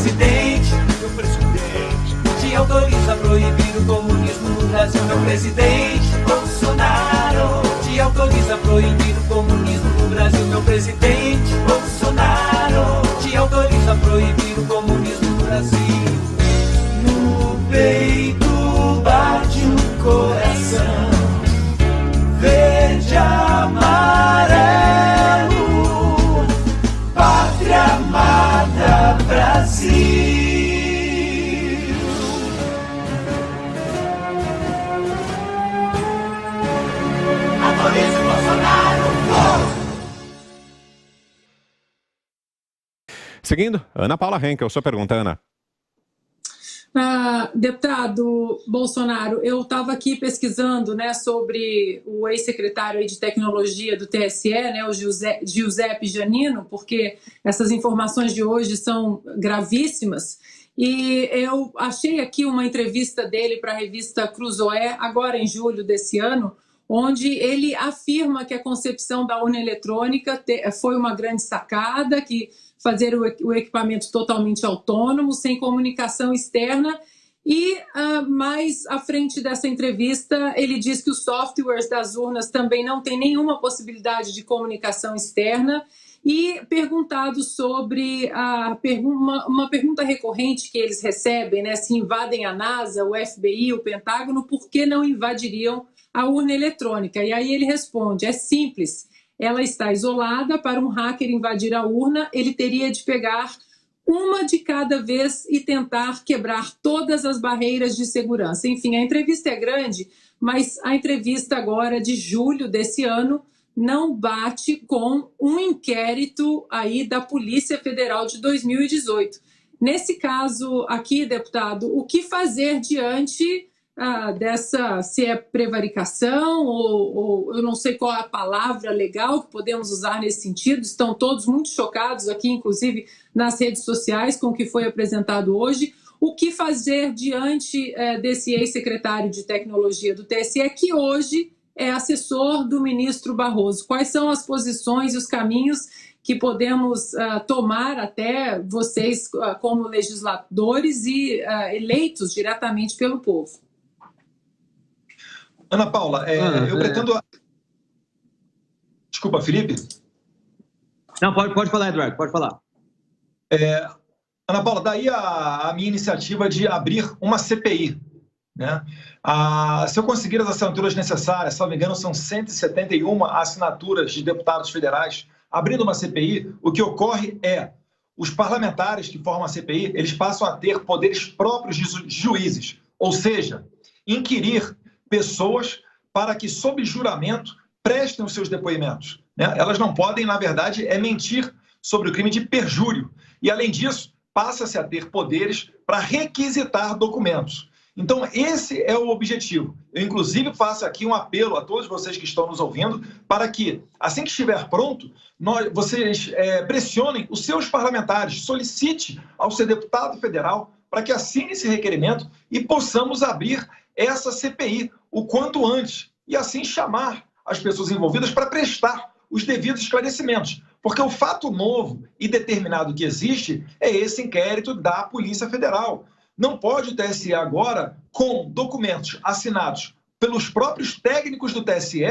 presidente, te autoriza a proibir o comunismo no Brasil, meu presidente Bolsonaro. Te autoriza a proibir o comunismo no Brasil, meu presidente Bolsonaro. Te autoriza a proibir o comunismo no Brasil. No peito bate um coração verde, amarelo, pátria amada Brasil. Autoriza o Bolsonaro. Seguindo, Ana Paula Henkel, sua pergunta, Ana. Deputado Bolsonaro, eu estava aqui pesquisando, né, sobre o ex-secretário de Tecnologia do TSE, né, o Giuseppe Giannino, porque essas informações de hoje são gravíssimas, e eu achei aqui uma entrevista dele para a revista Cruzoé, agora em julho desse ano, onde ele afirma que a concepção da urna eletrônica foi uma grande sacada, que fazer o equipamento totalmente autônomo, sem comunicação externa, e mais à frente dessa entrevista, ele diz que os softwares das urnas também não têm nenhuma possibilidade de comunicação externa, e perguntado sobre uma pergunta recorrente que eles recebem, né, se invadem a NASA, o FBI, o Pentágono, por que não invadiriam a urna eletrônica? E aí ele responde, é simples, ela está isolada, para um hacker invadir a urna, ele teria de pegar uma de cada vez e tentar quebrar todas as barreiras de segurança. Enfim, a entrevista é grande, mas a entrevista agora de julho desse ano não bate com um inquérito aí da Polícia Federal de 2018. Nesse caso aqui, deputado, o que fazer diante dessa, se é prevaricação ou eu não sei qual é a palavra legal que podemos usar nesse sentido, estão todos muito chocados aqui, inclusive nas redes sociais, com o que foi apresentado hoje. O que fazer diante desse ex-secretário de Tecnologia do TSE, que hoje é assessor do ministro Barroso? Quais são as posições e os caminhos que podemos tomar, até vocês como legisladores e eleitos diretamente pelo povo? Ana Paula, eu pretendo... Desculpa, Felipe? Não, pode falar, Eduardo, pode falar. Ana Paula, daí a minha iniciativa de abrir uma CPI. Né? Se eu conseguir as assinaturas necessárias, se não me engano, são 171 assinaturas de deputados federais, abrindo uma CPI, o que ocorre é, os parlamentares que formam a CPI, eles passam a ter poderes próprios de juízes, ou seja, inquirir pessoas para que, sob juramento, prestem os seus depoimentos. Né? Elas não podem, na verdade, mentir sobre o crime de perjúrio. E, além disso, passa-se a ter poderes para requisitar documentos. Então, esse é o objetivo. Eu, inclusive, faço aqui um apelo a todos vocês que estão nos ouvindo para que, assim que estiver pronto, vocês pressionem os seus parlamentares, solicite ao seu deputado federal para que assine esse requerimento e possamos abrir essa CPI o quanto antes e assim chamar as pessoas envolvidas para prestar os devidos esclarecimentos. Porque o fato novo e determinado que existe é esse inquérito da Polícia Federal. Não pode o TSE agora, com documentos assinados pelos próprios técnicos do TSE,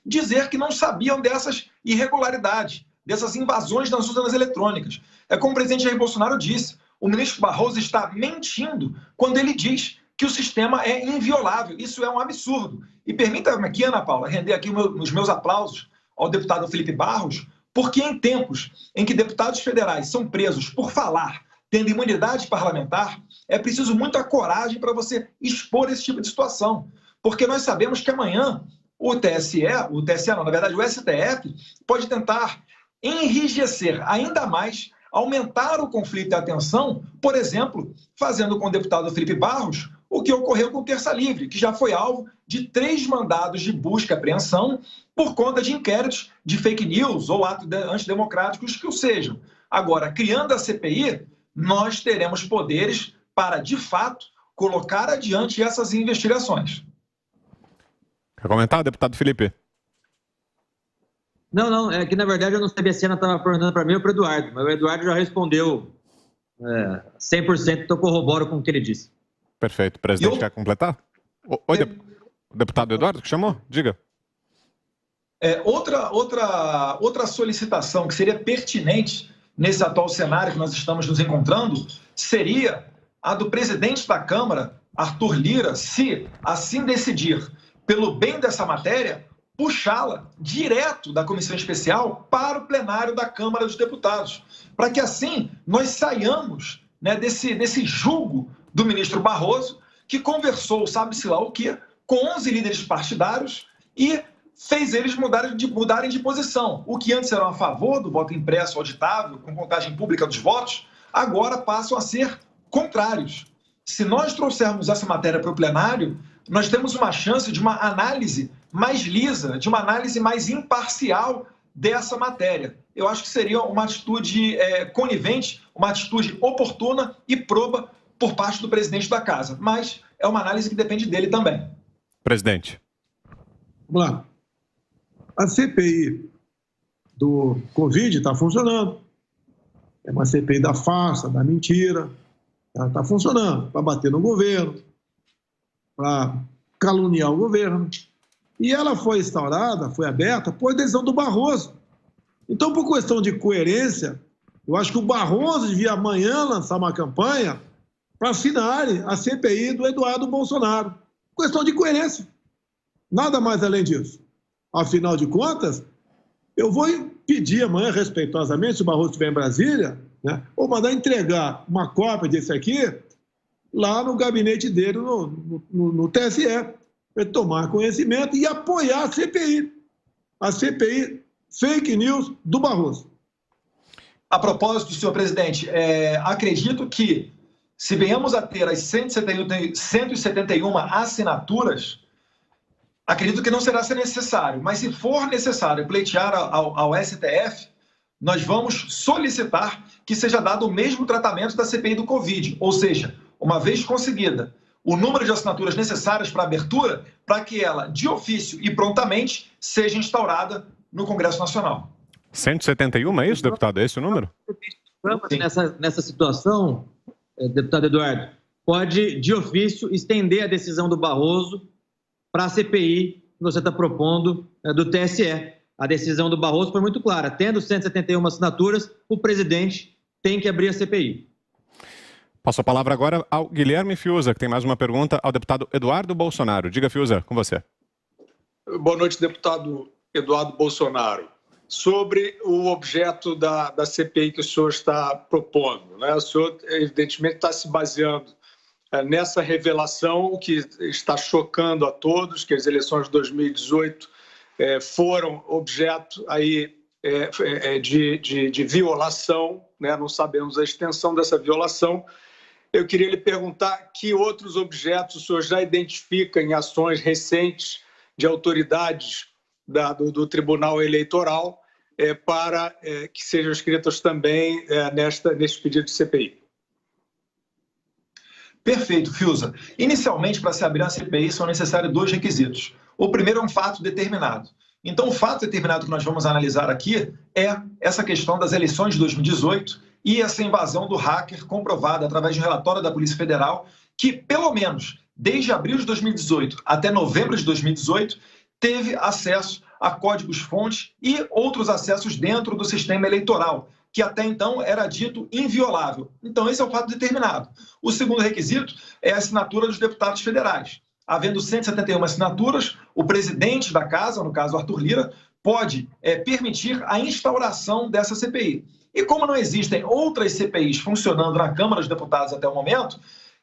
dizer que não sabiam dessas irregularidades, dessas invasões nas urnas eletrônicas. É como o presidente Jair Bolsonaro disse, o ministro Barroso está mentindo quando ele diz que o sistema é inviolável. Isso é um absurdo. E permita-me aqui, Ana Paula, render aqui os meus aplausos ao deputado Felipe Barros, porque em tempos em que deputados federais são presos por falar, tendo imunidade parlamentar, é preciso muita coragem para você expor esse tipo de situação. Porque nós sabemos que amanhã o STF pode tentar enrijecer ainda mais, aumentar o conflito e a tensão, por exemplo, fazendo com o deputado Felipe Barros o que ocorreu com o Terça Livre, que já foi alvo de 3 mandados de busca e apreensão por conta de inquéritos de fake news ou atos antidemocráticos que o sejam. Agora, criando a CPI, nós teremos poderes para, de fato, colocar adiante essas investigações. Quer comentar, deputado Felipe? Não, é que na verdade eu não sabia se a Ana estava perguntando para mim ou para o Eduardo, mas o Eduardo já respondeu 100% eu corroboro com o que ele disse. Perfeito. O presidente quer completar? Oi, deputado Eduardo, que chamou? Diga. Outra solicitação que seria pertinente nesse atual cenário que nós estamos nos encontrando seria a do presidente da Câmara, Arthur Lira, se assim decidir, pelo bem dessa matéria, puxá-la direto da comissão especial para o plenário da Câmara dos Deputados, para que assim nós saiamos, né, desse julgo do ministro Barroso, que conversou, sabe-se lá o quê, com 11 líderes partidários e fez eles mudarem de posição. O que antes eram a favor do voto impresso auditável, com contagem pública dos votos, agora passam a ser contrários. Se nós trouxermos essa matéria para o plenário, nós temos uma chance de uma análise mais lisa, de uma análise mais imparcial dessa matéria. Eu acho que seria uma atitude conivente, uma atitude oportuna e proba por parte do presidente da Casa. Mas é uma análise que depende dele também. Presidente. Vamos lá. A CPI do Covid está funcionando. É uma CPI da farsa, da mentira. Ela está funcionando para bater no governo, para caluniar o governo. E ela foi instaurada, foi aberta por decisão do Barroso. Então, por questão de coerência, eu acho que o Barroso devia amanhã lançar uma campanha para assinarem a CPI do Eduardo Bolsonaro. Questão de coerência. Nada mais além disso. Afinal de contas, eu vou pedir amanhã, respeitosamente, se o Barroso estiver em Brasília, né, ou mandar entregar uma cópia desse aqui lá no gabinete dele, no TSE, para tomar conhecimento e apoiar a CPI fake news do Barroso. A propósito, senhor presidente, acredito que, se venhamos a ter as 171 assinaturas, acredito que não será necessário, mas se for necessário pleitear ao STF, nós vamos solicitar que seja dado o mesmo tratamento da CPI do Covid, ou seja, uma vez conseguida o número de assinaturas necessárias para a abertura, para que ela, de ofício e prontamente, seja instaurada no Congresso Nacional. 171, é isso, deputado? É esse o número? Nessa situação, deputado Eduardo, pode, de ofício, estender a decisão do Barroso para a CPI que você está propondo do TSE. A decisão do Barroso foi muito clara. Tendo 171 assinaturas, o presidente tem que abrir a CPI. Passo a palavra agora ao Guilherme Fiuza, que tem mais uma pergunta ao deputado Eduardo Bolsonaro. Diga, Fiuza, com você. Boa noite, deputado Eduardo Bolsonaro. Sobre o objeto da CPI que o senhor está propondo, né? O senhor, evidentemente, está se baseando nessa revelação, o que está chocando a todos, que as eleições de 2018 foram objeto aí, de violação, né? Não sabemos a extensão dessa violação. Eu queria lhe perguntar que outros objetos o senhor já identifica em ações recentes de autoridades do Tribunal Eleitoral para que sejam escritas também neste pedido de CPI. Perfeito, Fiuza. Inicialmente, para se abrir a CPI, são necessários 2 requisitos. O primeiro é um fato determinado. Então, o fato determinado que nós vamos analisar aqui é essa questão das eleições de 2018 e essa invasão do hacker comprovada através de um relatório da Polícia Federal que, pelo menos, desde abril de 2018 até novembro de 2018, teve acesso a códigos-fonte e outros acessos dentro do sistema eleitoral, que até então era dito inviolável. Então, esse é o fato determinado. O segundo requisito é a assinatura dos deputados federais. Havendo 171 assinaturas, o presidente da Casa, no caso Arthur Lira, pode permitir a instauração dessa CPI. E como não existem outras CPIs funcionando na Câmara dos Deputados até o momento,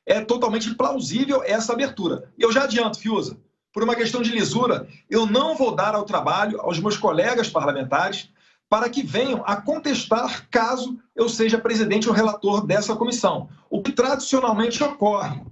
é totalmente plausível essa abertura. E eu já adianto, Fiuza, por uma questão de lisura, eu não vou dar ao trabalho aos meus colegas parlamentares para que venham a contestar caso eu seja presidente ou relator dessa comissão. O que tradicionalmente ocorre.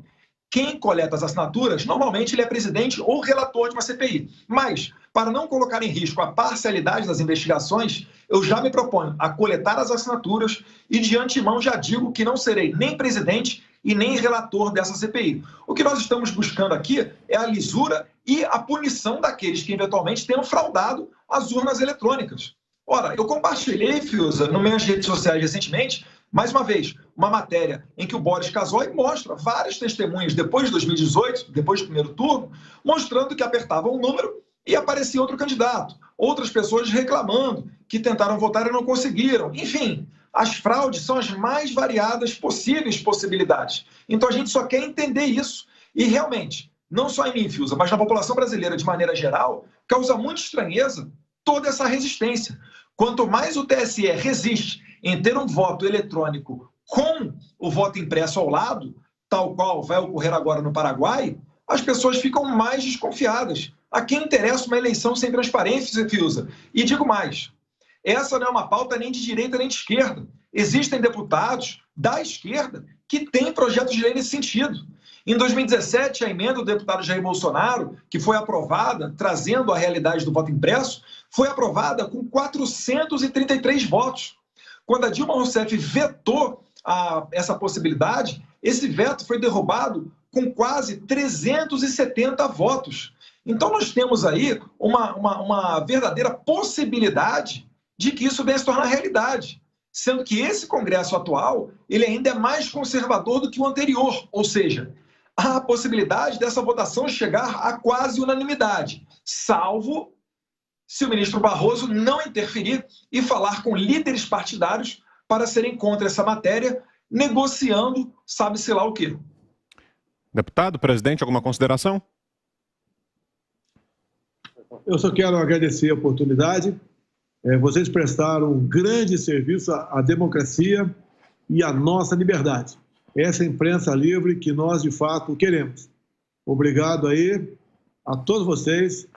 Quem coleta as assinaturas, normalmente ele é presidente ou relator de uma CPI. Mas, para não colocar em risco a parcialidade das investigações, eu já me proponho a coletar as assinaturas e de antemão já digo que não serei nem presidente e nem relator dessa CPI. O que nós estamos buscando aqui é a lisura e a punição daqueles que eventualmente tenham fraudado as urnas eletrônicas. Ora, eu compartilhei, Fiuza, nas minhas redes sociais recentemente, Mais uma vez, uma matéria em que o Boris Casoy mostra várias testemunhas depois de 2018, depois do primeiro turno, mostrando que apertava um número e aparecia outro candidato. Outras pessoas reclamando que tentaram votar e não conseguiram. Enfim, as fraudes são as mais variadas possíveis possibilidades. Então a gente só quer entender isso. E realmente, não só em mim, Fiuza, mas na população brasileira de maneira geral, causa muita estranheza toda essa resistência. Quanto mais o TSE resiste em ter um voto eletrônico com o voto impresso ao lado, tal qual vai ocorrer agora no Paraguai, as pessoas ficam mais desconfiadas. A quem interessa uma eleição sem transparência, Fiuza? E digo mais, essa não é uma pauta nem de direita nem de esquerda. Existem deputados da esquerda que têm projetos de lei nesse sentido. Em 2017, a emenda do deputado Jair Bolsonaro, que foi aprovada, trazendo a realidade do voto impresso, foi aprovada com 433 votos. Quando a Dilma Rousseff vetou essa possibilidade, esse veto foi derrubado com quase 370 votos. Então nós temos aí uma verdadeira possibilidade de que isso venha se tornar realidade, sendo que esse Congresso atual ele ainda é mais conservador do que o anterior, ou seja, há a possibilidade dessa votação chegar a quase unanimidade, salvo se o ministro Barroso não interferir e falar com líderes partidários para serem contra essa matéria, negociando sabe-se lá o quê. Deputado, presidente, alguma consideração? Eu só quero agradecer a oportunidade. Vocês prestaram um grande serviço à democracia e à nossa liberdade. Essa imprensa livre que nós, de fato, queremos. Obrigado aí a todos vocês,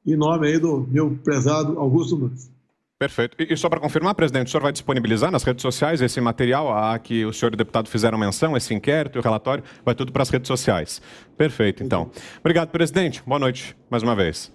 em nome aí do meu prezado Augusto Nunes. Perfeito. E só para confirmar, presidente, o senhor vai disponibilizar nas redes sociais esse material a que o senhor e o deputado fizeram menção, esse inquérito e o relatório, vai tudo para as redes sociais. Perfeito, então. Obrigado, presidente. Boa noite, mais uma vez.